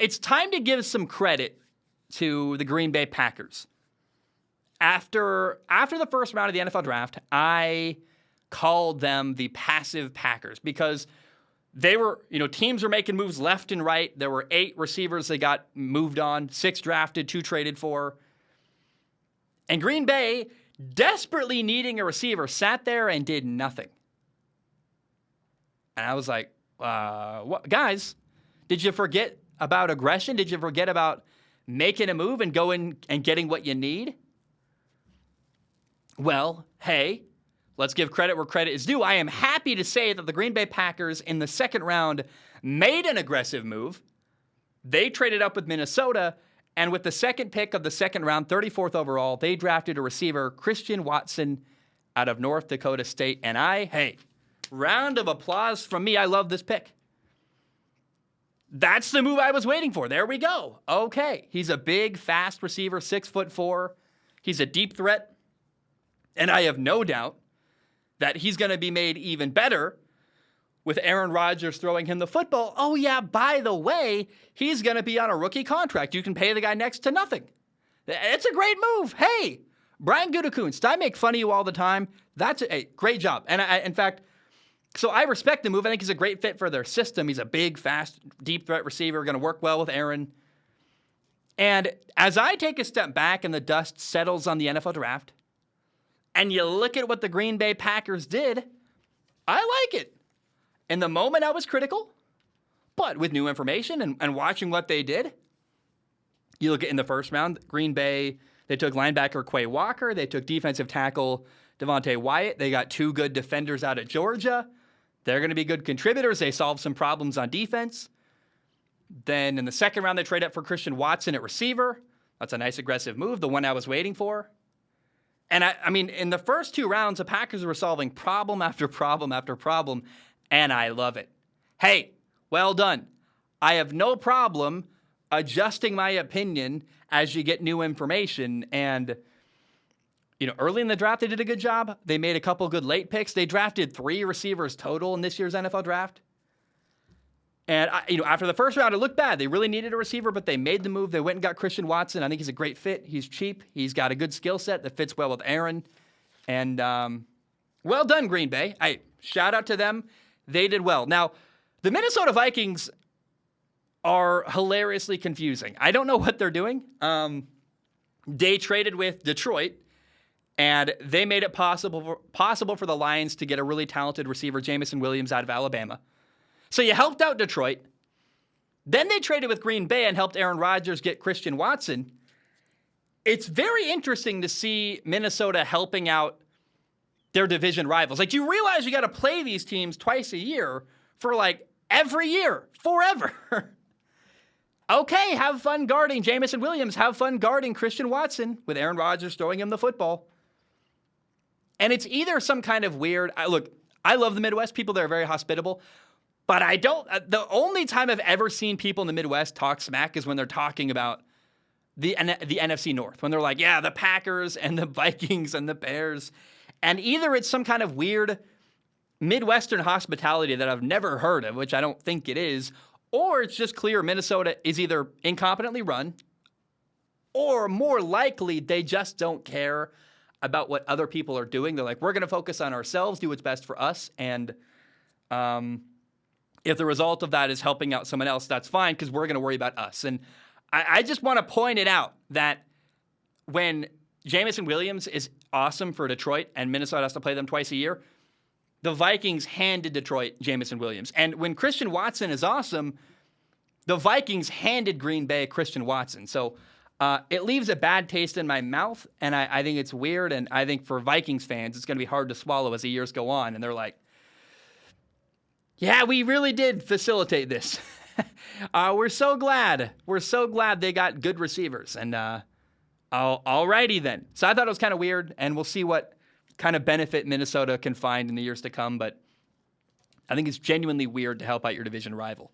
it's time to give some credit to the Green Bay Packers. After the first round of the NFL draft, I called them the passive Packers because they were, teams were making moves left and right. There were 8 receivers that got moved on, 6 drafted, 2 traded for. And Green Bay, desperately needing a receiver, sat there and did nothing. And I was like, what, guys, did you forget about aggression? Did you forget about making a move and going and getting what you need? Well, hey, let's give credit where credit is due. I am happy to say that the Green Bay Packers in the second round made an aggressive move. They traded up with Minnesota, and with the second pick of the second round, 34th overall, they drafted a receiver, Christian Watson, out of North Dakota State. And round of applause from me. I love this pick. That's the move I was waiting for. There we go. Okay. He's a big, fast receiver, 6'4". He's a deep threat. And I have no doubt that he's going to be made even better with Aaron Rodgers throwing him the football. Oh, yeah, by the way, he's going to be on a rookie contract. You can pay the guy next to nothing. It's a great move. Hey, Brian Gutekunst, I make fun of you all the time. That's a great job. And in fact, so I respect the move. I think he's a great fit for their system. He's a big, fast, deep threat receiver, going to work well with Aaron. And as I take a step back and the dust settles on the NFL draft, and you look at what the Green Bay Packers did, I like it. In the moment, I was critical, but with new information and watching what they did, you look at in the first round, Green Bay, they took linebacker Quay Walker. They took defensive tackle Devontae Wyatt. They got 2 good defenders out of Georgia. They're going to be good contributors. They solved some problems on defense. Then in the second round, they trade up for Christian Watson at receiver. That's a nice aggressive move, the one I was waiting for. And I mean, in the first 2 rounds, the Packers were solving problem after problem after problem, and I love it. Hey, well done. I have no problem adjusting my opinion as you get new information. And, early in the draft, they did a good job. They made a couple good late picks. They drafted 3 receivers total in this year's NFL draft. And, after the first round, it looked bad. They really needed a receiver, but they made the move. They went and got Christian Watson. I think he's a great fit. He's cheap. He's got a good skill set that fits well with Aaron. And well done, Green Bay. Shout out to them. They did well. Now, the Minnesota Vikings are hilariously confusing. I don't know what they're doing. They traded with Detroit, and they made it possible for the Lions to get a really talented receiver, Jameson Williams, out of Alabama. So you helped out Detroit. Then they traded with Green Bay and helped Aaron Rodgers get Christian Watson. It's very interesting to see Minnesota helping out their division rivals. Like, you realize you got to play these teams twice a year for every year, forever. Okay, have fun guarding Jameson Williams. Have fun guarding Christian Watson with Aaron Rodgers throwing him the football. And it's either some kind of weird, look, I love the Midwest. People there are very hospitable. But the only time I've ever seen people in the Midwest talk smack is when they're talking about the NFC North. When they're like, yeah, the Packers and the Vikings and the Bears. And either it's some kind of weird Midwestern hospitality that I've never heard of, which I don't think it is, or it's just clear Minnesota is either incompetently run, or more likely they just don't care about what other people are doing. They're like, we're going to focus on ourselves, do what's best for us, and if the result of that is helping out someone else, that's fine, because we're going to worry about us. And I just want to point it out that when Jameson Williams is awesome for Detroit and Minnesota has to play them twice a year, the Vikings handed Detroit Jameson Williams. And when Christian Watson is awesome, the Vikings handed Green Bay Christian Watson. So it leaves a bad taste in my mouth, and I think it's weird. And I think for Vikings fans, it's going to be hard to swallow as the years go on. And they're like, yeah, we really did facilitate this. We're so glad. We're so glad they got good receivers. And alrighty then. So I thought it was kind of weird, and we'll see what kind of benefit Minnesota can find in the years to come. But I think it's genuinely weird to help out your division rival.